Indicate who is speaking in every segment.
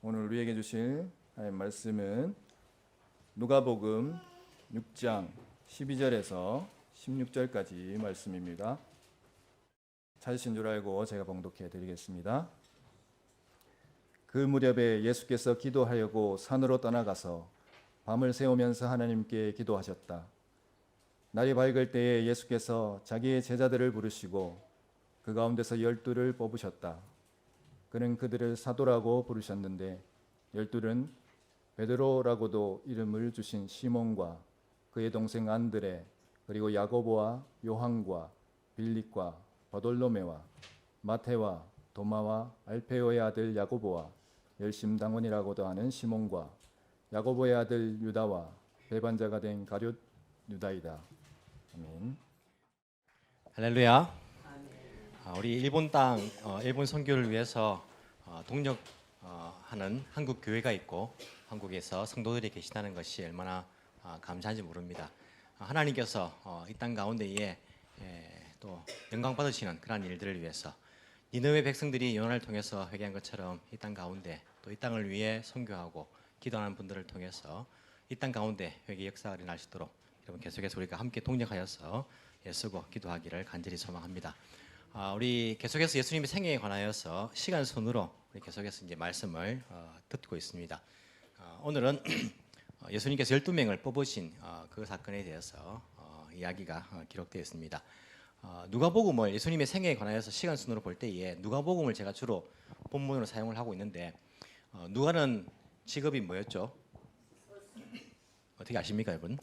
Speaker 1: 오늘 우리에게 주실 하나님 말씀은 누가복음 6장 12절에서 16절까지 말씀입니다. 찾으신 줄 알고 제가 봉독해 드리겠습니다. 그 무렵에 예수께서 기도하려고 산으로 떠나가서 밤을 새우면서 하나님께 기도하셨다. 날이 밝을 때에 예수께서 자기의 제자들을 부르시고 그 가운데서 12를 뽑으셨다. 그는 그들을 사도라고 부르셨는데 12는 베드로라고도 이름을 주신 시몬과 그의 동생 안드레, 그리고 야고보와 요한과 빌립과 바돌로메와 마테와 도마와 알페오의 아들 야고보와 열심당원이라고도 하는 시몬과 야고보의 아들 유다와 배반자가 된 가룟 유다이다. 아멘.
Speaker 2: 할렐루야. 우리 일본 땅 일본 선교를 위해서 동력하는 한국 교회가 있고 한국에서 성도들이 계시다는 것이 얼마나 감사한지 모릅니다. 하나님께서 이 땅 가운데에 또 영광 받으시는 그러한 일들을 위해서 니느웨 백성들이 요나를 통해서 회개한 것처럼 이 땅 가운데 또 이 땅을 위해 선교하고 기도하는 분들을 통해서 이 땅 가운데 회개 역사가 일어날 수 있도록 여러분 계속해서 우리가 함께 동력하여서 애쓰고 기도하기를 간절히 소망합니다. 우리 계속해서 예수님의 생애에 관하여서 시간 순으로 우리 계속해서 이제 말씀을 듣고 있습니다. 오늘은 예수님께서 12명을 뽑으신 그 사건에 대해서 이야기가 기록되어 있습니다. 누가복음을 예수님의 생애에 관하여서 시간 순으로 볼 때에 누가복음을 제가 주로 본문으로 사용을 하고 있는데 누가는 직업이 뭐였죠? 어떻게 아십니까, 여러분?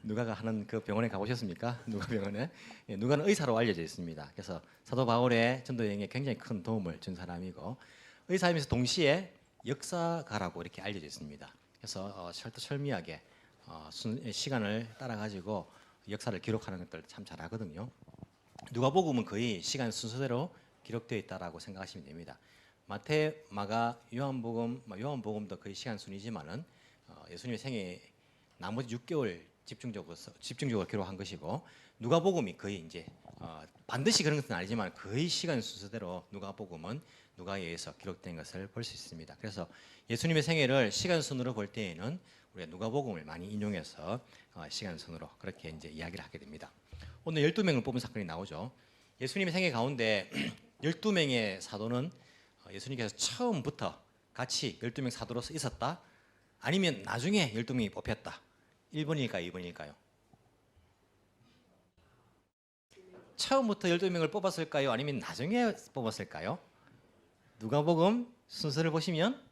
Speaker 2: 누가가 하는 그 병원에 가보셨습니까? 누가 병원에? 누가는 의사로 알려져 있습니다. 그래서 사도 바울의 전도 여행에 굉장히 큰 도움을 준 사람이고 의사이면서 동시에 역사가라고 이렇게 알려져 있습니다. 그래서 철두철미하게 시간을 따라 가지고 역사를 기록하는 것들 참 잘하거든요. 누가복음은 거의 시간 순서대로 기록되어 있다라고 생각하시면 됩니다. 마태, 마가, 요한복음도 거의 시간 순이지만은 예수님의 생애 나머지 6개월 집중적으로 기록한 것이고 누가복음이 거의 이제 반드시 그런 것은 아니지만 거의 시간 순서대로 누가복음은 누가에 의해서 기록된 것을 볼 수 있습니다. 그래서 예수님의 생애를 시간 순으로 볼 때에는 우리가 누가복음을 많이 인용해서 시간 순으로 그렇게 이제 이야기를 하게 됩니다. 오늘 12명을 뽑은 사건이 나오죠. 예수님의 생애 가운데 12명의 사도는 예수님께서 처음부터 같이 12명 사도로서 있었다? 아니면 나중에 12명이 뽑혔다? 1번일까요? 2번일까요? 처음부터 12명을 뽑았을까요? 아니면 나중에 뽑았을까요? 누가복음 순서를 보시면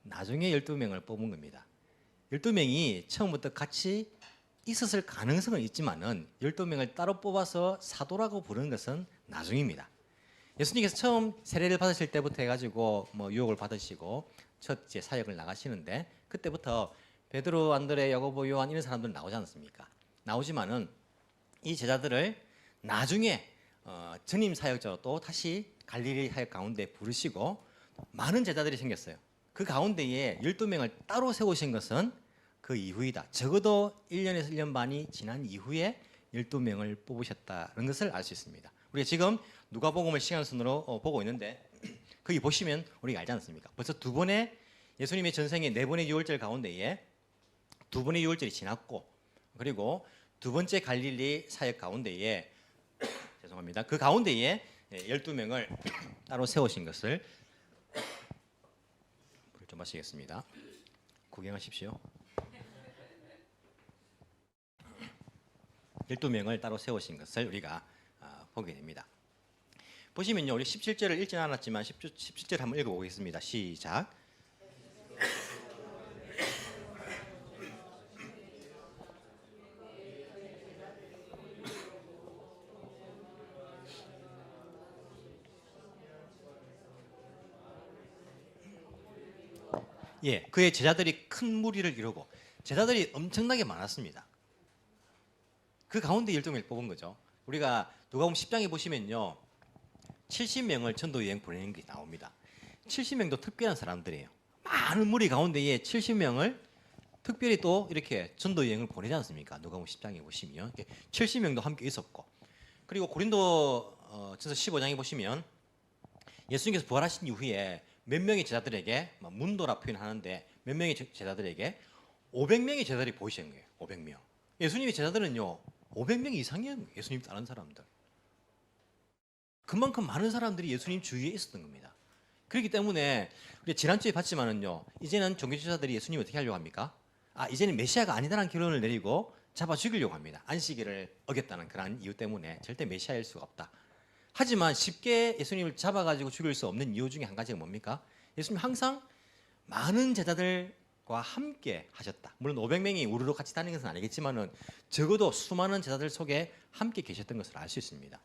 Speaker 2: 나중에 12명을 뽑은 겁니다. 12명이 처음부터 같이 있었을 가능성은 있지만은 12명을 따로 뽑아서 사도라고 부르는 것은 나중입니다. 예수님께서 처음 세례를 받으실 때부터 해가지고 유혹을 받으시고 첫째 사역을 나가시는데 그때부터 베드로, 안드레, 야고보, 요한 이런 사람들 나오지 않습니까? 나오지만은 이 제자들을 나중에 전임 사역자로 또 다시 갈릴리 사역 가운데 부르시고 많은 제자들이 생겼어요. 그 가운데에 12명을 따로 세우신 것은 그 이후이다. 적어도 1년에서 1년 반이 지난 이후에 12명을 뽑으셨다는 것을 알 수 있습니다. 우리가 지금 누가복음을 시간순으로 보고 있는데 거기 보시면 우리가 알지 않습니까? 벌써 두 번의 예수님의 전생의 네 번의 유월절 가운데에 두 번의 유월절이 지났고 그리고 두 번째 갈릴리 사역 가운데에 죄송합니다. 그 가운데에 12명을 따로 세우신 것을 물 좀 마시겠습니다. 구경하십시오. 12명을 따로 세우신 것을 우리가 보게 됩니다. 보시면요. 우리 17절을 읽지는 않았지만 17절 한번 읽어보겠습니다. 시작. 예, 그의 제자들이 큰 무리를 이루고 제자들이 엄청나게 많았습니다. 그 가운데 12명을 뽑은 거죠. 우리가 누가복음 10장에 보시면요. 70명을 전도 여행 보내는 게 나옵니다. 70명도 특별한 사람들이에요. 많은 무리 가운데에 70명을 특별히 또 이렇게 전도 여행을 보내지 않습니까? 누가복음 10장에 보시면 70명도 함께 있었고 그리고 고린도 전서 15장에 보시면 예수님께서 부활하신 이후에 몇 명의 제자들에게 문도라 표현하는데 몇 명의 제자들에게 500명의 제자들이 보이신 거예요. 500명. 예수님의 제자들은요 500명 이상이에요. 예수님 따르는 사람들. 그만큼 많은 사람들이 예수님 주위에 있었던 겁니다. 그렇기 때문에 우리 지난주에 봤지만은요 이제는 종교지도자들이 예수님 어떻게 하려고 합니까? 이제는 메시아가 아니다라는 결론을 내리고 잡아 죽이려고 합니다. 안식일을 어겼다는 그런 이유 때문에 절대 메시아일 수가 없다. 하지만 쉽게 예수님을 잡아가지고 죽일 수 없는 이유 중에 한 가지가 뭡니까? 예수님 항상 많은 제자들과 함께 하셨다. 물론 500명이 우르르 같이 다니는 것은 아니겠지만은 적어도 수많은 제자들 속에 함께 계셨던 것을 알 수 있습니다.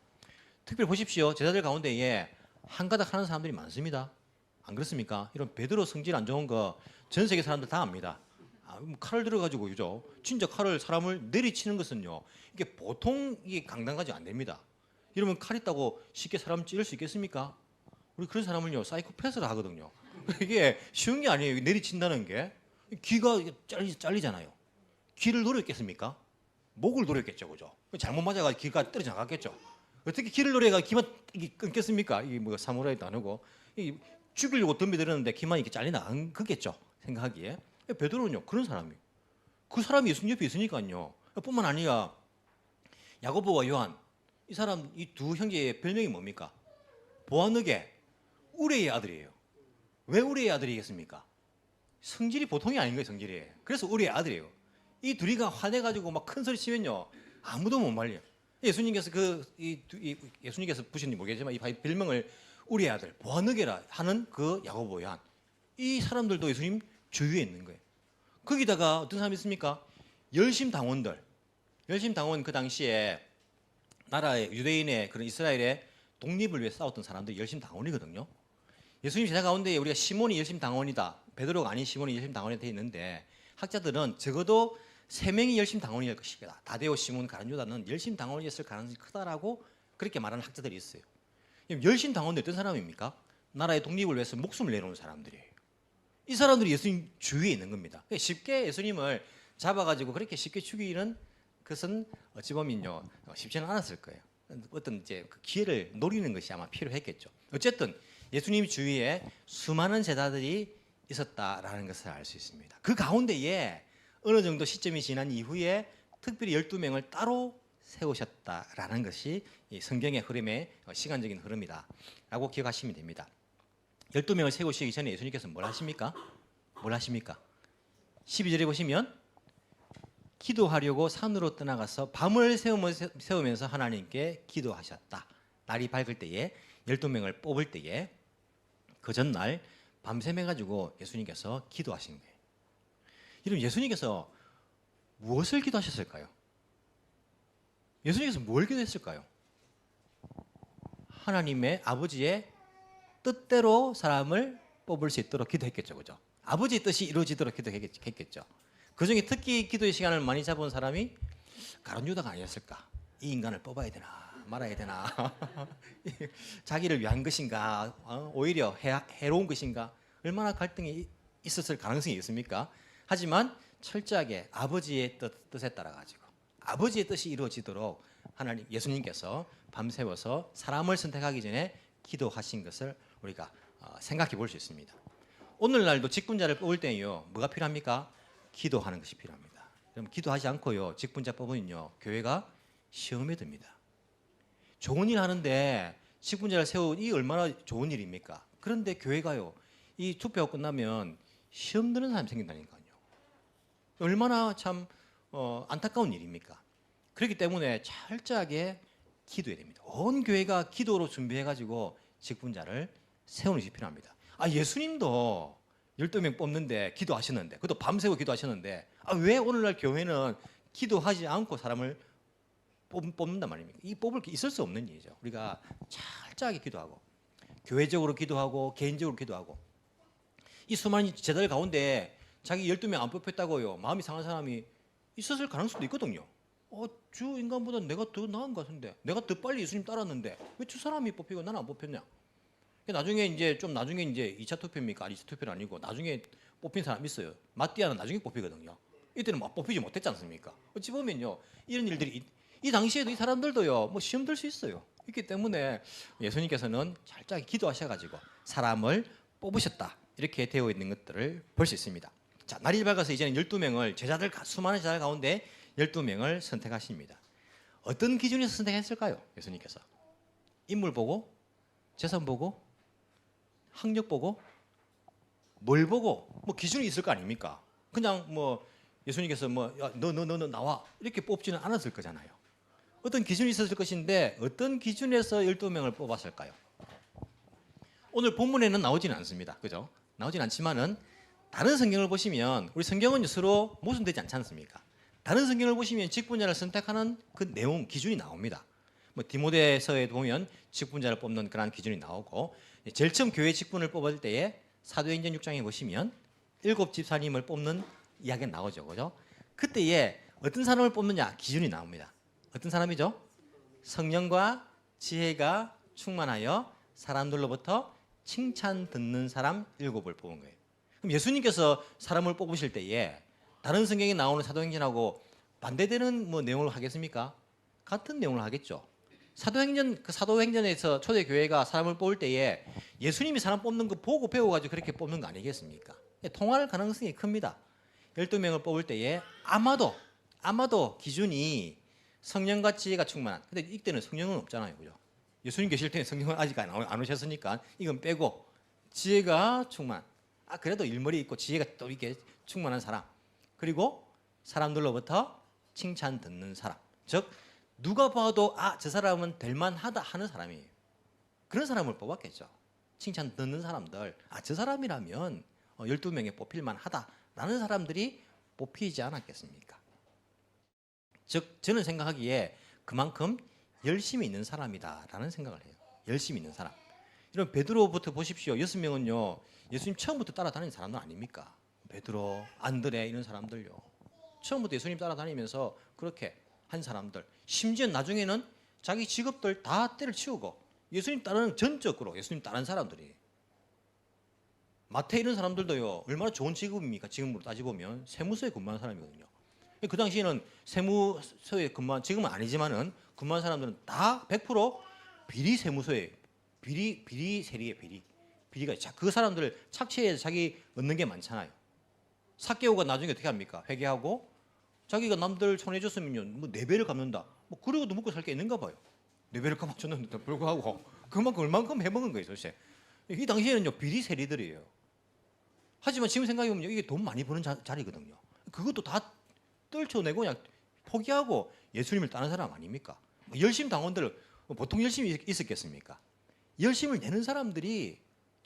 Speaker 2: 특별히 보십시오. 제자들 가운데에 한가닥 하는 사람들이 많습니다. 안 그렇습니까? 이런 베드로 성질 안 좋은 거 전 세계 사람들 다 압니다. 칼을 들어가지고 그죠? 진짜 칼을 사람을 내리치는 것은요 이게 보통 이게 강단가지고 안 됩니다. 이러면 칼 있다고 쉽게 사람 찌를 수 있겠습니까? 우리 그런 사람을요 사이코패스라 하거든요. 이게 쉬운 게 아니에요. 내리친다는 게 귀가 잘리잖아요. 귀를 노렸겠습니까? 목을 노렸겠죠, 그죠? 잘못 맞아가 귀가 떨어져 나갔겠죠. 어떻게 귀를 노려가 귀만 끊겠습니까? 이게 뭐 사무라이도 아니고 죽이려고 덤비들었는데 귀만 이렇게 잘리나간 거겠죠. 생각하기에. 베드로는요 그런 사람이에요. 그 사람이 예수님 옆에 있으니까요. 뿐만 아니라 야고보와 요한 이 사람 이 두 형제의 별명이 뭡니까? 보아느게 우레의 아들이에요. 왜 우레의 아들이겠습니까? 성질이 보통이 아닌 거예요. 성질이. 그래서 우레의 아들이에요. 이 둘이가 화내가지고 막 큰 소리 치면요 아무도 못 말려요. 예수님께서 예수님께서 부신지 모르겠지만 이 별명을 우리의 아들 보아느게라 하는 그 야고보 요한 이 사람들도 예수님 주위에 있는 거예요. 거기다가 어떤 사람이 있습니까? 열심 당원들. 열심 당원 그 당시에 나라의 유대인의 그런 이스라엘의 독립을 위해 싸웠던 사람들이 열심 당원이거든요. 예수님 제자 가운데 우리가 시몬이 열심 당원이다. 베드로가 아닌 시몬이 열심 당원이 되어 있는데 학자들은 적어도 3명이 열심 당원이었을 것이다. 다데오, 시몬, 가룟유다는 열심 당원이었을 가능성이 크다라고 그렇게 말하는 학자들이 있어요. 열심 당원들 어떤 사람입니까? 나라의 독립을 위해서 목숨을 내놓은 사람들이에요. 이 사람들이 예수님 주위에 있는 겁니다. 쉽게 예수님을 잡아가지고 그렇게 쉽게 죽이는 것은 어찌 보면요 쉽지는 않았을 거예요. 어떤 이제 그 기회를 노리는 것이 아마 필요했겠죠. 어쨌든 예수님 주위에 수많은 제자들이 있었다라는 것을 알 수 있습니다. 그 가운데에 어느 정도 시점이 지난 이후에 특별히 12명을 따로 세우셨다라는 것이 이 성경의 흐름의 시간적인 흐름이다라고 기억하시면 됩니다. 12명을 세우시기 전에 예수님께서 뭘 하십니까? 뭘 하십니까? 12절에 보시면 기도하려고 산으로 떠나가서 밤을 새우면서 하나님께 기도하셨다. 날이 밝을 때에 12명을 뽑을 때에 그 전날 밤샘 해가지고 예수님께서 기도하신 거예요. 이럼 예수님께서 무엇을 기도하셨을까요? 예수님께서 뭘 기도했을까요? 하나님의 아버지의 뜻대로 사람을 뽑을 수 있도록 기도했겠죠, 그죠? 아버지의 뜻이 이루어지도록 기도했겠죠. 그 중에 특히 기도의 시간을 많이 잡은 사람이 가룟유다가 아니었을까? 이 인간을 뽑아야 되나 말아야 되나? 자기를 위한 것인가? 오히려 해로운 것인가? 얼마나 갈등이 있었을 가능성이 있습니까? 하지만 철저하게 아버지의 뜻에 따라 가지고 아버지의 뜻이 이루어지도록 하나님 예수님께서 밤새워서 사람을 선택하기 전에 기도하신 것을 우리가 생각해 볼 수 있습니다. 오늘날도 직분자를 뽑을 때요 뭐가 필요합니까? 기도하는 것이 필요합니다. 그럼 기도하지 않고요 직분자 뽑으면요 교회가 시험에 듭니다. 좋은 일 하는데 직분자를 세운 이 얼마나 좋은 일입니까? 그런데 교회가요 이 투표가 끝나면 시험 드는 사람이 생긴다니까요. 얼마나 참 안타까운 일입니까? 그렇기 때문에 철저하게 기도해야 됩니다. 온 교회가 기도로 준비해가지고 직분자를 세우는 것이 필요합니다. 예수님도 12명 뽑는데 기도하셨는데 그것도 밤새고 기도하셨는데 왜 오늘날 교회는 기도하지 않고 사람을 뽑는단 말입니까? 이 뽑을 게 있을 수 없는 일이죠. 우리가 철저하게 기도하고 교회적으로 기도하고 개인적으로 기도하고 이 수많은 제자들 가운데 자기 12명 안 뽑혔다고요 마음이 상한 사람이 있었을 가능성도 있거든요. 주 인간보다 내가 더 나은 것 같은데 내가 더 빨리 예수님 따랐는데 왜 저 사람이 뽑히고 나는 안 뽑혔냐? 나중에 이제 2차 투표입니까? 2차 투표는 아니고 나중에 뽑힌 사람 있어요. 마띠아는 나중에 뽑히거든요. 이때는 막 뽑히지 못했지 않습니까? 어찌 보면요 이런 일들이 이 당시에도 이 사람들도요 뭐 시험 들 수 있어요. 있기 때문에 예수님께서는 철저하게 기도하셔가지고 사람을 뽑으셨다. 이렇게 되어 있는 것들을 볼 수 있습니다. 자, 날이 밝아서 이제는 12명을 수많은 제자들 가운데 12명을 선택하십니다. 어떤 기준에서 선택했을까요? 예수님께서 인물 보고, 재산 보고, 학력 보고, 뭘 보고, 뭐 기준이 있을 거 아닙니까? 그냥 뭐 예수님께서 뭐 너 나와 이렇게 뽑지는 않았을 거잖아요. 어떤 기준이 있었을 것인데 어떤 기준에서 12명을 뽑았을까요? 오늘 본문에는 나오지는 않습니다. 그죠? 나오진 않지만은 다른 성경을 보시면 우리 성경은 서로 모순되지 않지 않습니까? 다른 성경을 보시면 직분자를 선택하는 그 내용 기준이 나옵니다. 뭐 디모데서에 보면 직분자를 뽑는 그런 기준이 나오고 제일 처음 교회 직분을 뽑을 때에 사도행전 6장에 보시면 7 집사님을 뽑는 이야기가 나오죠. 그죠? 그때에 어떤 사람을 뽑느냐 기준이 나옵니다. 어떤 사람이죠? 성령과 지혜가 충만하여 사람들로부터 칭찬 듣는 사람 7을 뽑은 거예요. 그럼 예수님께서 사람을 뽑으실 때에 다른 성경에 나오는 사도행전하고 반대되는 뭐 내용을 하겠습니까? 같은 내용을 하겠죠. 사도행전에서 초대교회가 사람을 뽑을 때에 예수님이 사람 뽑는 거 보고 배워가지고 그렇게 뽑는 거 아니겠습니까? 통할 가능성이 큽니다. 12명을 뽑을 때에 아마도 기준이 성령과 지혜가 충만한. 근데 이때는 성령은 없잖아요. 그죠? 예수님 계실 때는 성령은 아직 안 오셨으니까 이건 빼고 지혜가 충만. 그래도 일머리 있고 지혜가 또 이렇게 충만한 사람. 그리고 사람들로부터 칭찬 듣는 사람. 즉 누가 봐도 저 사람은 될 만하다 하는 사람이에요. 그런 사람을 뽑았겠죠. 칭찬 듣는 사람들. 저 사람이라면 12명에 뽑힐 만하다라는 사람들이 뽑히지 않았겠습니까? 즉 저는 생각하기에 그만큼 열심히 있는 사람이다라는 생각을 해요. 열심히 있는 사람. 이런 베드로부터 보십시오. 6명은요. 예수님 처음부터 따라다니는 사람들 아닙니까? 베드로, 안드레 이런 사람들요. 처음부터 예수님 따라다니면서 그렇게 한 사람들. 심지어 나중에는 자기 직업들 다 때려치우고 예수님 따르는 전적으로 예수님 따르는 사람들이. 마태 이런 사람들도요. 얼마나 좋은 직업입니까? 지금으로 따지보면 세무서에 근무하는 사람이거든요. 그 당시에는 세무서에 근무한, 지금은 아니지만은 근무한 사람들은 다 100% 비리 세무서에 비리 세리에 비리가 그 사람들 착취해서 자기 얻는 게 많잖아요. 삭개오가 나중에 어떻게 합니까? 회개하고 자기가 남들 손해 줬으면요, 뭐 4배를 갚는다. 뭐 그러고도 먹고 살 게 있는가 봐요. 4배를 갚아줬는데도 불구하고 그만큼 얼만큼 해먹은 거예요, 도대체. 이 당시에는요 비리 세리들이에요. 하지만 지금 생각해보면 이게 돈 많이 버는 자리거든요. 그것도 다 떨쳐내고 그냥 포기하고 예수님을 따르는 사람 아닙니까? 열심 당원들 보통 열심히 있었겠습니까? 열심을 내는 사람들이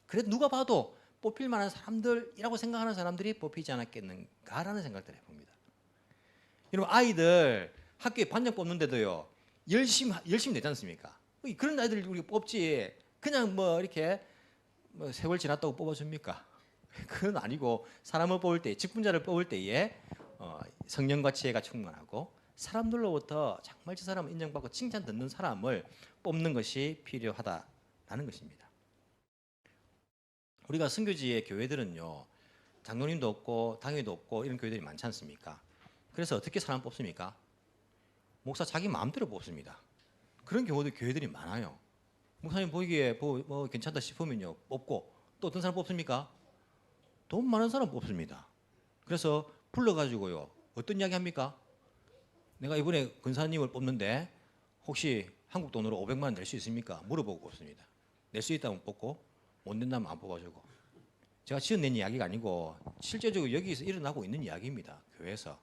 Speaker 2: 그래도 누가 봐도 뽑힐 만한 사람들이라고 생각하는 사람들이 뽑히지 않았겠는가라는 생각을 해봅니다. 여러분 아이들 학교에 반장 뽑는데도요 열심히 내지 않습니까? 그런 아이들 우리가 뽑지 그냥 뭐 이렇게 뭐 세월 지났다고 뽑아줍니까? 그건 아니고 사람을 뽑을 때 직분자를 뽑을 때에 성령과 지혜가 충만하고 사람들로부터 정말 저 사람을 인정받고 칭찬 듣는 사람을 뽑는 것이 필요하다라는 것입니다. 우리가 선교지의 교회들은요 장로님도 없고 당회도 없고 이런 교회들이 많지 않습니까? 그래서 어떻게 사람 뽑습니까? 목사 자기 마음대로 뽑습니다. 그런 경우도 교회들이 많아요. 목사님 보기에 뭐 괜찮다 싶으면요 뽑고 또 어떤 사람 뽑습니까? 돈 많은 사람 뽑습니다. 그래서 불러가지고요 어떤 이야기 합니까? 내가 이번에 권사님을 뽑는데 혹시 한국 돈으로 500만 원 낼 수 있습니까? 물어보고 뽑습니다. 낼 수 있다면 뽑고 못 낸다면 안 뽑아주고. 제가 지어낸 이야기가 아니고 실제적으로 여기서 일어나고 있는 이야기입니다. 교회에서.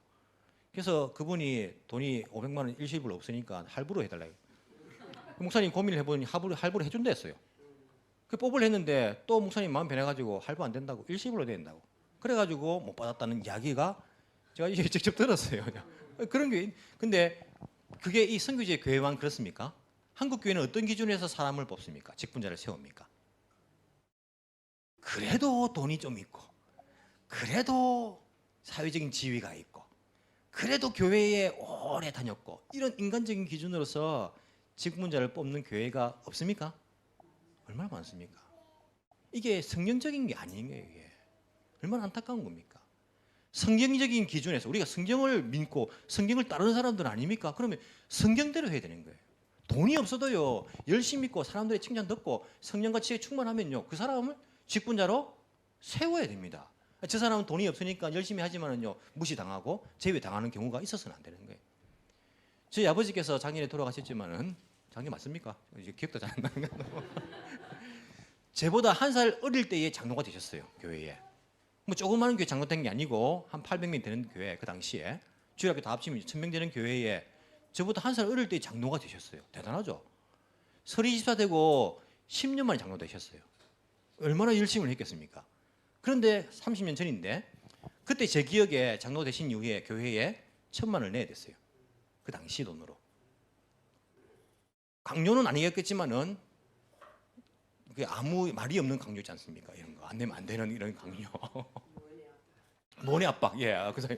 Speaker 2: 그래서 그분이 돈이 500만 원 일시불 없으니까 할부로 해달라고. 목사님 고민을 해보니 할부로 해준다 했어요. 그 뽑으려 했는데 또 목사님 마음 변해가지고 할부 안 된다고 일시불로 된다고. 그래가지고 못 받았다는 이야기가 제가 이제 직접 들었어요. 그런 게 근데 그게 이 선교지의 교회만 그렇습니까? 한국 교회는 어떤 기준에서 사람을 뽑습니까? 직분자를 세웁니까? 그래도 돈이 좀 있고, 그래도 사회적인 지위가 있고, 그래도 교회에 오래 다녔고 이런 인간적인 기준으로서 직분자를 뽑는 교회가 없습니까? 얼마나 많습니까? 이게 성경적인 게 아닌 거예요. 이게 얼마나 안타까운 겁니까? 성경적인 기준에서 우리가 성경을 믿고 성경을 따르는 사람들 아닙니까? 그러면 성경대로 해야 되는 거예요. 돈이 없어도요 열심히 믿고 사람들의 칭찬 듣고 성령과 지혜 충만하면요 그 사람을 직분자로 세워야 됩니다. 저 사람은 돈이 없으니까 열심히 하지만은요 무시당하고 제외당하는 경우가 있어서는 안 되는 거예요. 저희 아버지께서 작년에 돌아가셨지만은 작년 맞습니까? 이제 기억도 잘 안 나는 거. 제보다 한 살 어릴 때에 장로가 되셨어요 교회에. 뭐 조그마한 교회 장로 된 게 아니고 한 800명 되는 교회 그 당시에 주일학교 다 합치면 1000명 되는 교회에 저보다 한 살 어릴 때 장로가 되셨어요. 대단하죠. 설이 집사 되고 10년 만에 장로 되셨어요. 얼마나 열심을 했겠습니까? 그런데 30년 전인데 그때 제 기억에 장로 되신 이후에 교회에 1000만을 내야 됐어요. 그 당시 돈으로. 강요는 아니겠지만은 그게 아무 말이 없는 강요지 않습니까? 이런 거 안 내면 안 되는 이런 강요. 모네 압박, 그래서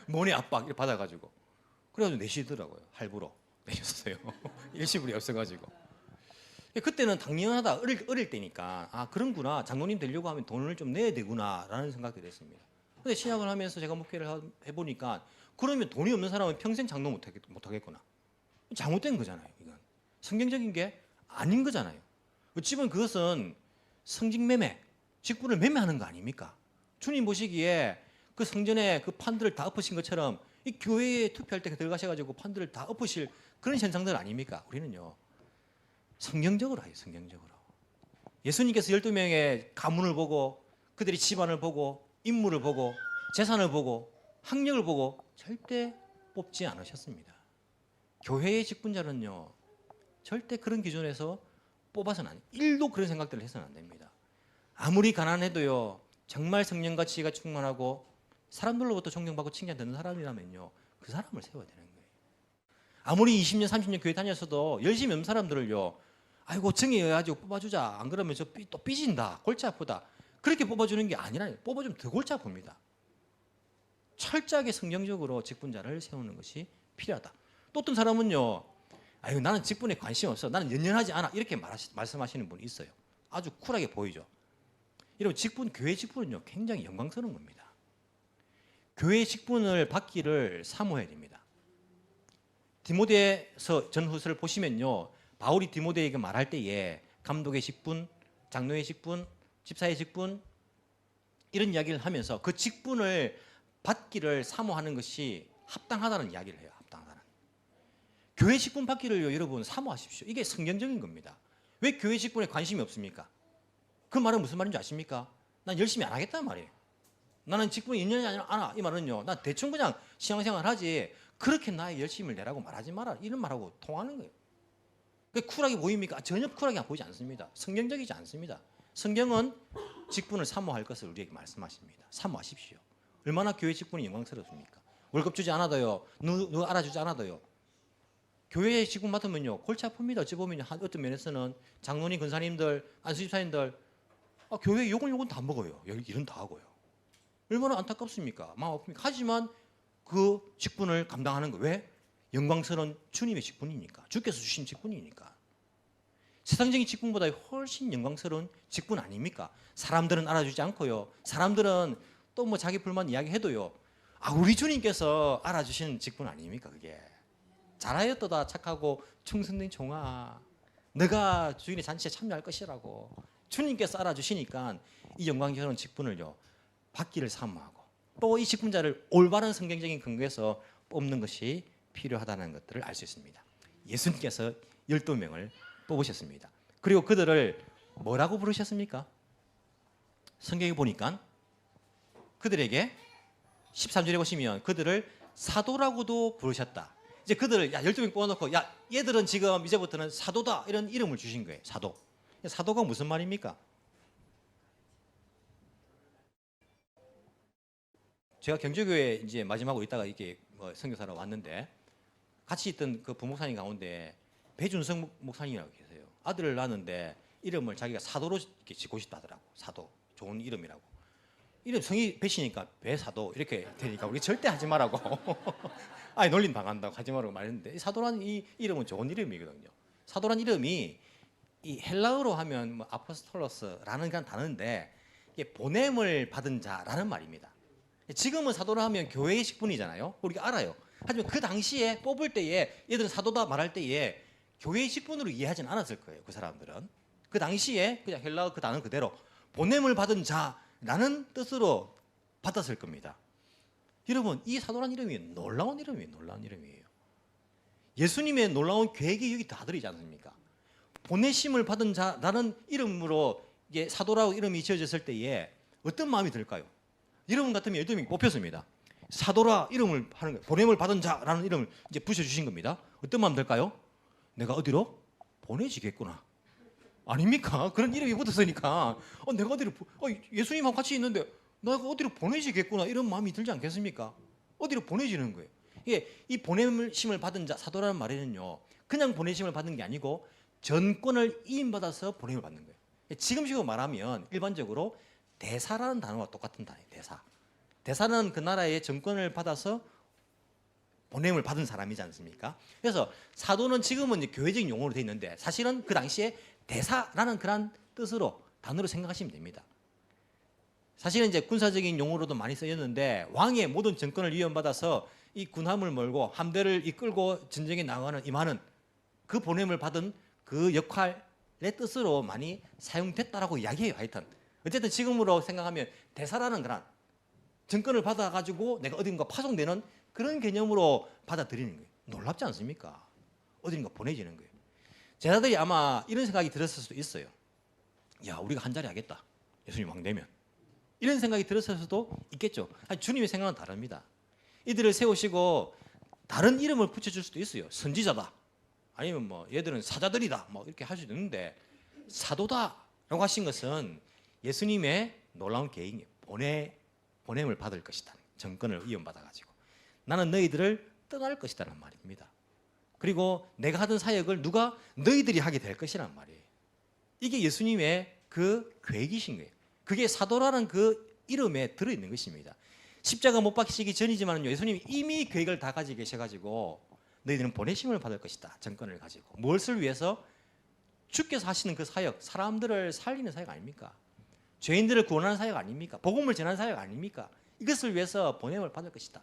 Speaker 2: 모네 압박 이렇게 받아가지고 그래가지고 내시더라고요. 할부로 내셨어요. 일시불이 없어가지고. 그때는 당연하다 어릴 때니까 아 그런구나 장로님 되려고 하면 돈을 좀 내야 되구나라는 생각이 됐습니다. 근데 신학을 하면서 제가 목회를 해보니까 그러면 돈이 없는 사람은 평생 장로 못하겠구나. 잘못된 거잖아요. 이건 성경적인 게 아닌 거잖아요. 어찌보면 그것은 성직매매, 직분을 매매하는 거 아닙니까? 주님 보시기에 그 성전에 그 판들을 다 엎으신 것처럼 이 교회에 투표할 때 들어가셔가지고 판들을 다 엎으실 그런 현상들 아닙니까? 우리는요 성경적으로 해요. 성경적으로. 예수님께서 12명의 가문을 보고 그들의 집안을 보고 인물을 보고 재산을 보고 학력을 보고 절대 뽑지 않으셨습니다. 교회의 직분자는요 절대 그런 기준에서 뽑아서는 안 돼요. 1도 그런 생각들을 해서는 안 됩니다. 아무리 가난해도요 정말 성령 가치가 충만하고 사람들로부터 존경받고 칭찬받는 사람이라면요 그 사람을 세워야 되는 거예요. 아무리 20년 30년 교회 다녔어도 열심히 없는 사람들을요 아이고 정의해가지고 뽑아주자 안 그러면 또 삐진다 골치 아프다 그렇게 뽑아주는 게 아니라 뽑아주면 더 골치 아픕니다. 철저하게 성경적으로 직분자를 세우는 것이 필요하다. 또 어떤 사람은요 아이고 나는 직분에 관심 없어 나는 연연하지 않아 이렇게 말씀하시는 분이 있어요. 아주 쿨하게 보이죠. 여러분 교회 직분은요 굉장히 영광스러운 겁니다. 교회 직분을 받기를 사모해야 됩니다. 디모데서 전후서를 보시면요 바울이 디모데에게 말할 때에 감독의 직분, 장로의 직분, 집사의 직분 이런 이야기를 하면서 그 직분을 받기를 사모하는 것이 합당하다는 이야기를 해요. 합당하다는. 교회 직분 받기를요 여러분 사모하십시오. 이게 성경적인 겁니다. 왜 교회 직분에 관심이 없습니까? 그 말은 무슨 말인지 아십니까? 난 열심히 안 하겠다는 말이에요. 나는 직분이 있느냐 않아 이 말은요 난 대충 그냥 신앙생활 하지 그렇게 나의 열심을 내라고 말하지 마라 이런 말하고 통하는 거예요. 그게 쿨하게 보입니까? 전혀 쿨하게 보이지 않습니다. 성경적이지 않습니다. 성경은 직분을 사모할 것을 우리에게 말씀하십니다. 사모하십시오. 얼마나 교회 직분이 영광스럽습니까? 월급 주지 않아도요 누가 알아주지 않아도요 교회 직분 맡으면요 골치 아픕니다. 어찌 보면 어떤 면에서는 장로님 권사님들 안수집사님들 교회 요건 다 먹어요. 일은 다 하고요. 얼마나 안타깝습니까? 마음 아픕니까? 하지만 그 직분을 감당하는 거 왜? 영광스러운 주님의 직분이니까. 주께서 주신 직분이니까. 세상적인 직분보다 훨씬 영광스러운 직분 아닙니까? 사람들은 알아주지 않고요. 사람들은 또 뭐 자기 불만 이야기해도요. 우리 주님께서 알아주시는 직분 아닙니까? 그게. 잘하였도다 착하고 충성된 종아. 너가 주인의 잔치에 참여할 것이라고. 주님께서 알아주시니까 이 영광스러운 직분을요. 받기를 사모하고 또 이 직분자를 올바른 성경적인 근거에서 뽑는 것이 필요하다는 것들을 알 수 있습니다. 예수님께서 12명을 뽑으셨습니다. 그리고 그들을 뭐라고 부르셨습니까? 성경에 보니까 그들에게 13절에 보시면 그들을 사도라고도 부르셨다. 이제 그들을 12명 뽑아놓고 얘들은 지금 이제부터는 사도다 이런 이름을 주신 거예요. 사도. 사도가 무슨 말입니까? 제가 경주교회 이제 마지막으로 있다가 이렇게 선교사로 왔는데 같이 있던 그 부목사님 가운데 배준성 목사님이라고 계세요. 아들을 낳았는데 이름을 자기가 사도로 이렇게 짓고 싶다 하더라고. 사도. 좋은 이름이라고. 이름 성이 배시니까 배사도 이렇게 되니까 우리 절대 하지 말라고. 아니 놀림 당한다고 하지 말라고 말했는데 이 사도라는 이 이름은 좋은 이름이거든요. 사도라는 이름이 이 헬라어로 하면 뭐 아포스톨로스라는 그런 단어인데 이게 보냄을 받은 자라는 말입니다. 지금은 사도라 하면 교회의 직분이잖아요. 우리가 알아요. 하지만 그 당시에 뽑을 때에 얘들은 사도다 말할 때에 교회의 직분으로 이해하지는 않았을 거예요. 그 사람들은. 그 당시에 그냥 헬라어 그 단어 그대로 보냄을 받은 자라는 뜻으로 받았을 겁니다. 여러분, 이 사도란 이름이 놀라운 이름이에요. 놀라운 이름이에요. 예수님의 놀라운 계획이 여기 다 들어있지 않습니까? 보내심을 받은 자라는 이름으로 이게 사도라고 이름이 지어졌을 때에 어떤 마음이 들까요? 여러분 같으면 이름이 뽑혔습니다. 사도라 이름을 하는 거예요. 보냄을 받은 자라는 이름을 이제 붙여주신 겁니다. 어떤 마음 들까요? 내가 어디로? 보내지겠구나. 아닙니까? 그런 이름이 붙었으니까 내가 어디로 예수님하고 같이 있는데 내가 어디로 보내지겠구나 이런 마음이 들지 않겠습니까? 어디로 보내지는 거예요. 이 보내심을 받은 자 사도라는 말에는요 그냥 보내심을 받는 게 아니고 전권을 이임받아서 보냄을 받는 거예요. 지금식으로 말하면 일반적으로 대사라는 단어와 똑같은 단어예요. 대사는 그 나라의 정권을 받아서 보냄을 받은 사람이지 않습니까? 그래서 사도는 지금은 이제 교회적인 용어로 되어 있는데 사실은 그 당시에 대사라는 그런 뜻으로 단어로 생각하시면 됩니다. 사실은 이제 군사적인 용어로도 많이 쓰였는데 왕의 모든 정권을 위임받아서 이 군함을 몰고 함대를 이끌고 전쟁에 나가는 임하는 그 보냄을 받은 그 역할의 뜻으로 많이 사용됐다라고 이야기해요. 하여튼 어쨌든 지금으로 생각하면 대사라는 그런 정권을 받아가지고 내가 어딘가 파송되는 그런 개념으로 받아들이는 거예요. 놀랍지 않습니까? 어딘가 보내지는 거예요. 제자들이 아마 이런 생각이 들었을 수도 있어요. 야, 우리가 한 자리 하겠다. 예수님 왕 되면. 이런 생각이 들었을 수도 있겠죠. 주님의 생각은 다릅니다. 이들을 세우시고 다른 이름을 붙여줄 수도 있어요. 선지자다. 아니면 뭐 얘들은 사자들이다. 뭐 이렇게 할 수도 있는데 사도다라고 하신 것은 예수님의 놀라운 계획이에요. 보냄을 받을 것이다. 정권을 이임받아가지고 나는 너희들을 떠날 것이다는 말입니다. 그리고 내가 하던 사역을 누가 너희들이 하게 될 것이란 말이에요. 이게 예수님의 그 계획이신 거예요. 그게 사도라는 그 이름에 들어있는 것입니다. 십자가 못 박히시기 전이지만 예수님이 이미 계획을 다 가지고 계셔가지고 너희들은 보내심을 받을 것이다. 정권을 가지고. 무엇을 위해서? 주께서 하시는 그 사역, 사람들을 살리는 사역 아닙니까? 죄인들을 구원하는 사역 아닙니까? 복음을 전하는 사역 아닙니까? 이것을 위해서 보냄을 받을 것이다.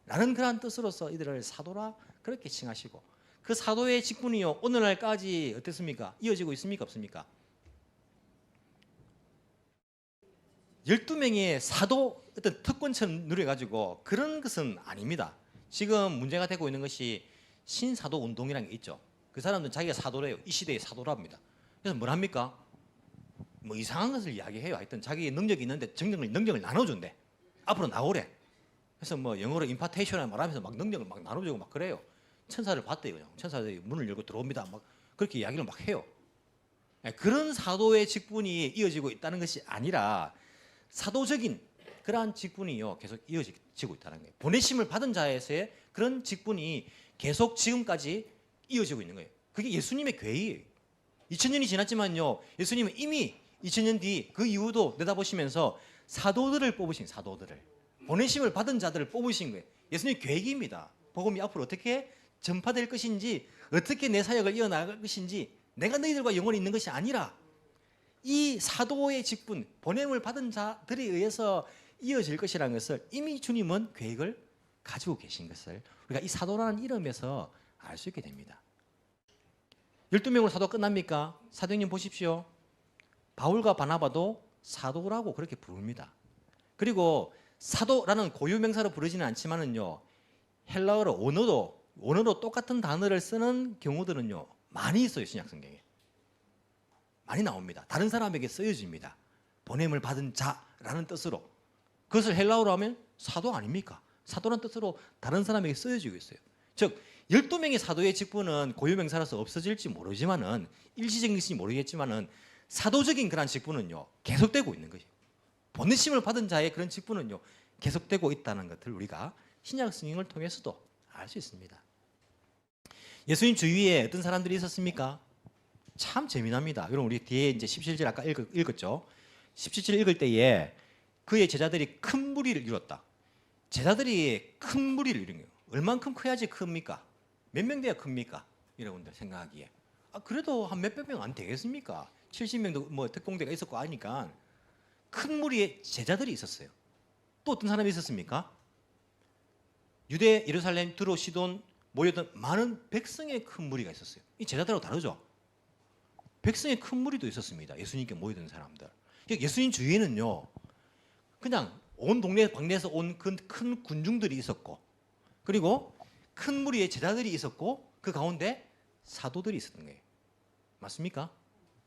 Speaker 2: 라는 그러한 뜻으로서 이들을 사도라 그렇게 칭하시고 그 사도의 직분이요 오늘날까지 어떻습니까? 이어지고 있습니까? 없습니까? 12명의 사도 어떤 특권처럼 누려가지고 그런 것은 아닙니다. 지금 문제가 되고 있는 것이 신사도 운동이라는 게 있죠. 그 사람들은 자기가 사도래요. 이 시대의 사도랍니다. 그래서 뭘 합니까? 뭐 이상한 것을 이야기해요. 하여튼 자기 능력이 있는데 능력을 나눠준대. 앞으로 나오래. 그래서 뭐 영어로 임파테이션을 말하면서 막 능력을 막 나눠주고 막 그래요. 천사를 봤대요. 그냥. 천사들이 문을 열고 들어옵니다. 막 그렇게 이야기를 막 해요. 그런 사도의 직분이 이어지고 있다는 것이 아니라 사도적인 그러한 직분이요 계속 이어지고 있다는 거예요. 보내심을 받은 자에서의 그런 직분이 계속 지금까지 이어지고 있는 거예요. 그게 예수님의 계획이에요. 2000년이 지났지만요 예수님은 이미 2000년 뒤 그 이후도 내다보시면서 사도들을 뽑으신 사도들을 보내심을 받은 자들을 뽑으신 거예요. 예수님의 계획입니다. 복음이 앞으로 어떻게 전파될 것인지 어떻게 내 사역을 이어나갈 것인지 내가 너희들과 영원히 있는 것이 아니라 이 사도의 직분, 보냄을 받은 자들에 의해서 이어질 것이라는 것을 이미 주님은 계획을 가지고 계신 것을 우리가 이 사도라는 이름에서 알 수 있게 됩니다. 12명으로 사도 끝납니까? 사도행전 보십시오. 바울과 바나바도 사도라고 그렇게 부릅니다. 그리고 사도라는 고유명사로 부르지는 않지만은요 헬라어로 원어로 똑같은 단어를 쓰는 경우들은요 많이 있어요. 신약성경에 많이 나옵니다. 다른 사람에게 쓰여집니다. 보냄을 받은 자라는 뜻으로. 그것을 헬라어로 하면 사도 아닙니까? 사도라는 뜻으로 다른 사람에게 쓰여지고 있어요. 즉 12명의 사도의 직분은 고유명사라서 없어질지 모르지만은 일시적인 것인지 모르겠지만은 사도적인 그런 직분은요 계속되고 있는 것이에요. 보내심을 받은 자의 그런 직분은요 계속되고 있다는 것을 우리가 신약 성경을 통해서도 알 수 있습니다. 예수님 주위에 어떤 사람들이 있었습니까? 참 재미납니다. 여러분 우리 뒤에 이제 17절 아까 읽었죠. 17절 읽을 때에 그의 제자들이 큰 무리를 이뤘다. 제자들이 큰 무리를 이룬 거예요. 얼만큼 커야지 큽니까? 몇 명 돼야 큽니까? 여러분들 생각하기에. 그래도 한 몇백 명 안 되겠습니까? 70명도 뭐 특공대가 있었고 하니까 큰 무리의 제자들이 있었어요. 또 어떤 사람이 있었습니까? 유대, 예루살렘, 두로, 시돈 모였던 많은 백성의 큰 무리가 있었어요. 이 제자들하고 다르죠? 백성의 큰 무리도 있었습니다. 예수님께 모이던 사람들. 예수님 주위에는요, 그냥 온 동네 방네에서 온 큰 군중들이 있었고, 그리고 큰 무리의 제자들이 있었고, 그 가운데 사도들이 있었던 거예요. 맞습니까?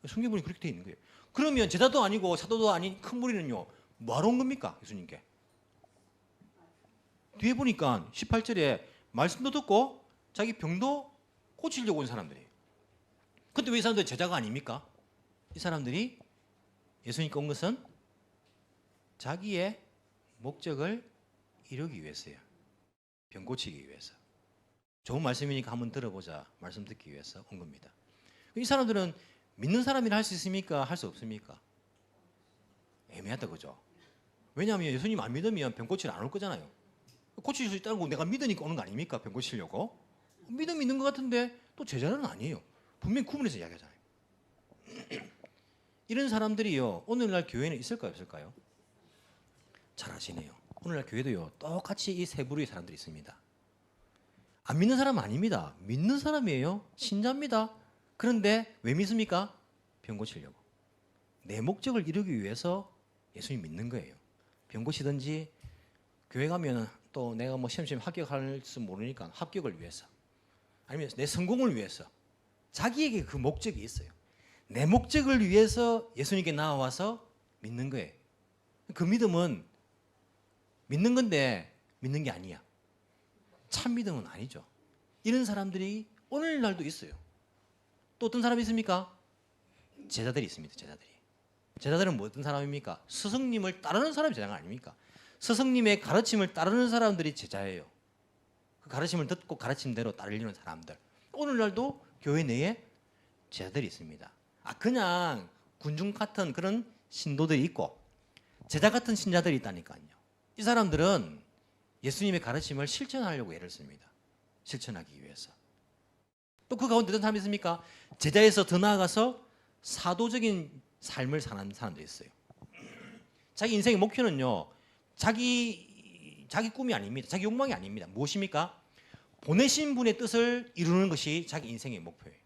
Speaker 2: 성경문이 그렇게 되어 있는 거예요. 그러면 제자도 아니고 사도도 아닌 큰 무리는요, 뭐하러 온 겁니까? 예수님께. 뒤에 보니까 18절에 말씀도 듣고 자기 병도 고치려고 온 사람들이에요. 근데 왜 이 사람들이 제자가 아닙니까? 이 사람들이 예수님께 온 것은 자기의 목적을 이루기 위해서요. 병 고치기 위해서. 좋은 말씀이니까 한번 들어보자. 말씀 듣기 위해서 온 겁니다. 이 사람들은 믿는 사람이라 할 수 있습니까? 할 수 없습니까? 애매하다, 그죠? 왜냐하면 예수님 안 믿으면 병 고치러 안 올 거잖아요. 고칠 수 있다는 거 내가 믿으니까 오는 거 아닙니까? 병 고치려고. 믿음 있는 것 같은데 또 제자는 아니에요. 분명히 구분해서 이야기하잖아요. 이런 사람들이요, 오늘날 교회는 있을까요, 없을까요? 잘 아시네요. 오늘날 교회도요, 똑같이 이 세 부류의 사람들이 있습니다. 안 믿는 사람은 아닙니다. 믿는 사람이에요. 신자입니다. 그런데 왜 믿습니까? 병 고치려고. 내 목적을 이루기 위해서 예수님 믿는 거예요. 병 고치든지 교회 가면 또 내가 뭐 시험 합격할 수 모르니까 합격을 위해서, 아니면 내 성공을 위해서, 자기에게 그 목적이 있어요. 내 목적을 위해서 예수님께 나와서 믿는 거예요. 그 믿음은 믿는 건데 믿는 게 아니야. 참 믿음은 아니죠. 이런 사람들이 오늘날도 있어요. 또 어떤 사람이 있습니까? 제자들이 있습니다. 제자들은 뭐 어떤 사람입니까? 스승님을 따르는 사람이 제자가 아닙니까? 스승님의 가르침을 따르는 사람들이 제자예요. 그 가르침을 듣고 가르침대로 따르려는 사람들. 오늘날도 교회 내에 제자들이 있습니다. 그냥 군중 같은 그런 신도들이 있고 제자 같은 신자들이 있다니까요. 이 사람들은 예수님의 가르침을 실천하려고 애를 씁니다. 실천하기 위해서. 또 그 가운데 어떤 사람이 있습니까? 제자에서 더 나아가서 사도적인 삶을 사는 사람들이 있어요. 자기 인생의 목표는요, 자기 꿈이 아닙니다. 자기 욕망이 아닙니다. 무엇입니까? 보내신 분의 뜻을 이루는 것이 자기 인생의 목표예요.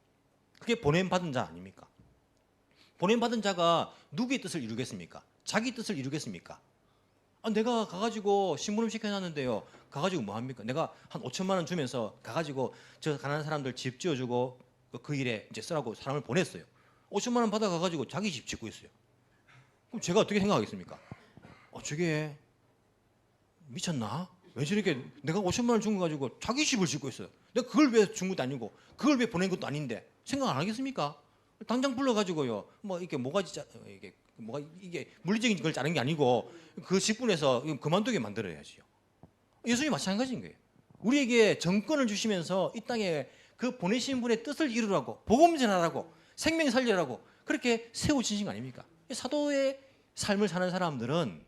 Speaker 2: 그게 보냄받은 자 아닙니까? 보냄받은 자가 누구의 뜻을 이루겠습니까? 자기 뜻을 이루겠습니까? 내가 가가지고 심부름 시켜놨는데요, 가가지고 뭐합니까? 내가 한 5천만 원 주면서 가가지고 저 가난한 사람들 집 지어주고 그 일에 이제 쓰라고 사람을 보냈어요. 5천만 원 받아가가지고 자기 집 짓고 있어요. 그럼 제가 어떻게 생각하겠습니까? 저게 미쳤나? 왜 저렇게 내가 5천만 원 준 거 가지고 자기 집을 짓고 있어요. 내가 그걸 왜 준 것도 아니고 그걸 왜 보낸 것도 아닌데 생각 안 하겠습니까? 당장 불러가지고요, 뭐 이게 이게 물리적인 걸 자른 게 아니고 그 직분에서 그만두게 만들어야지요. 예수님 마찬가지인 거예요. 우리에게 정권을 주시면서 이 땅에 그 보내신 분의 뜻을 이루라고, 복음 전하라고, 생명 살리라고 그렇게 세우신 거 아닙니까? 사도의 삶을 사는 사람들은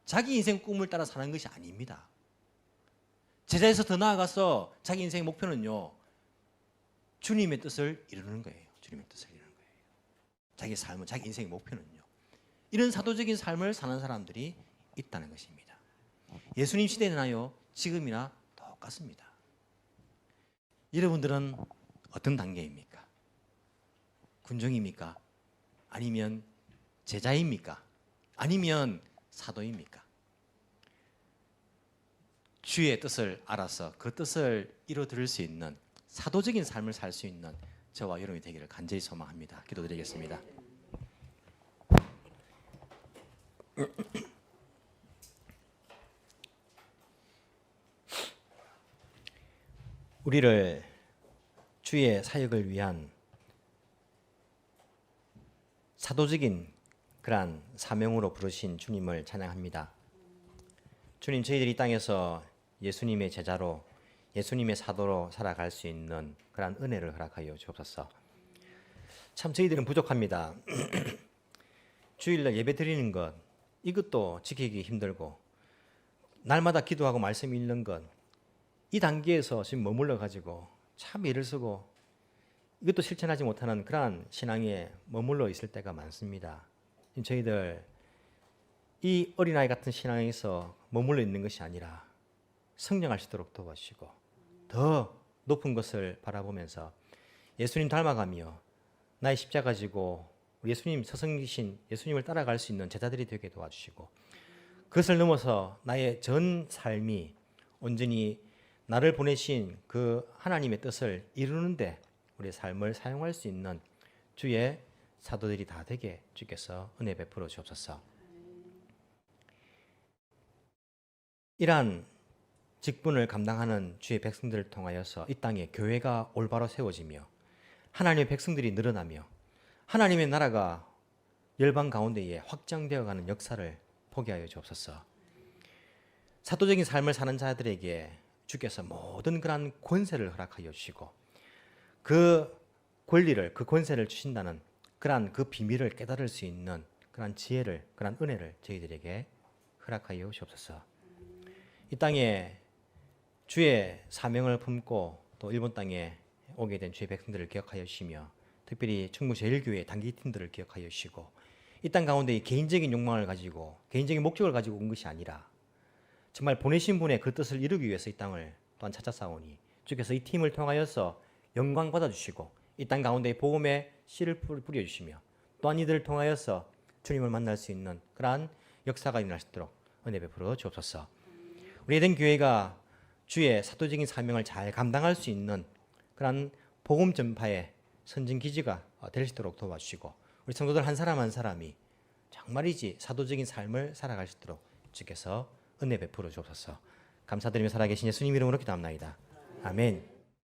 Speaker 2: 자기 인생 꿈을 따라 사는 것이 아닙니다. 제자에서 더 나아가서 자기 인생의 목표는요, 주님의 뜻을 이루는 거예요. 주님의 뜻을 이루는 거예요. 자기 삶은, 자기 인생의 목표는요. 이런 사도적인 삶을 사는 사람들이 있다는 것입니다. 예수님 시대나요, 지금이나 똑같습니다. 여러분들은 어떤 단계입니까? 군중입니까? 아니면 제자입니까? 아니면 사도입니까? 주의 뜻을 알아서 그 뜻을 이루어드릴 수 있는 사도적인 삶을 살 수 있는 저와 여러분이 되기를 간절히 소망합니다. 기도드리겠습니다. 우리를 주의 사역을 위한 사도적인 그러한 사명으로 부르신 주님을 찬양합니다. 주님, 저희들이 이 땅에서 예수님의 제자로, 예수님의 사도로 살아갈 수 있는 그러한 은혜를 허락하여 주옵소서. 참 저희들은 부족합니다. 주일날 예배 드리는 것, 이것도 지키기 힘들고, 날마다 기도하고 말씀 읽는 것, 이 단계에서 지금 머물러 가지고 참 애를 쓰고 이것도 실천하지 못하는 그러한 신앙에 머물러 있을 때가 많습니다. 저희들 이 어린아이 같은 신앙에서 머물러 있는 것이 아니라 성장할 수 있도록 도와주시고 더 높은 것을 바라보면서 예수님 닮아가며 나의 십자가 지고 우리 예수님 스승이신 예수님을 따라갈 수 있는 제자들이 되게 도와주시고 그것을 넘어서 나의 전 삶이 온전히 나를 보내신 그 하나님의 뜻을 이루는데 우리의 삶을 사용할 수 있는 주의 사도들이 다 되게 주께서 은혜 베풀어 주옵소서. 이러한 직분을 감당하는 주의 백성들을 통하여서 이 땅에 교회가 올바로 세워지며 하나님의 백성들이 늘어나며 하나님의 나라가 열방 가운데에 확장되어가는 역사를 보게 하여 주옵소서. 사도적인 삶을 사는 자들에게 주께서 모든 그러한 권세를 허락하여 주시고 그 권리를 그 권세를 주신다는 그러한 그 비밀을 깨달을 수 있는 그러한 지혜를 그러한 은혜를 저희들에게 허락하여 주옵소서. 이 땅에 주의 사명을 품고 또 일본 땅에 오게 된 주의 백성들을 기억하여 주시며 특별히 충무 제일교회 단기팀들을 기억하여 주시고 이 땅 가운데 개인적인 욕망을 가지고 개인적인 목적을 가지고 온 것이 아니라 정말 보내신 분의 그 뜻을 이루기 위해서 이 땅을 또한 찾아싸우니 주께서 이 팀을 통하여서 영광 받아주시고 이 땅 가운데 복음의 씨를 뿌려주시며 또한 이들을 통하여서 주님을 만날 수 있는 그러한 역사가 일어날 수 있도록 은혜 베풀어 주옵소서. 우리 에덴 교회가 주의 사도적인 사명을 잘 감당할 수 있는 그러한 복음 전파의 선진 기지가 될 수 있도록 도와주시고 우리 성도들 한 사람 한 사람이 정말이지 사도적인 삶을 살아갈 수 있도록 주께서 은혜 베풀어 주옵소서. 감사드리며 살아계신 예수님 이름으로 기도합나이다. 아멘.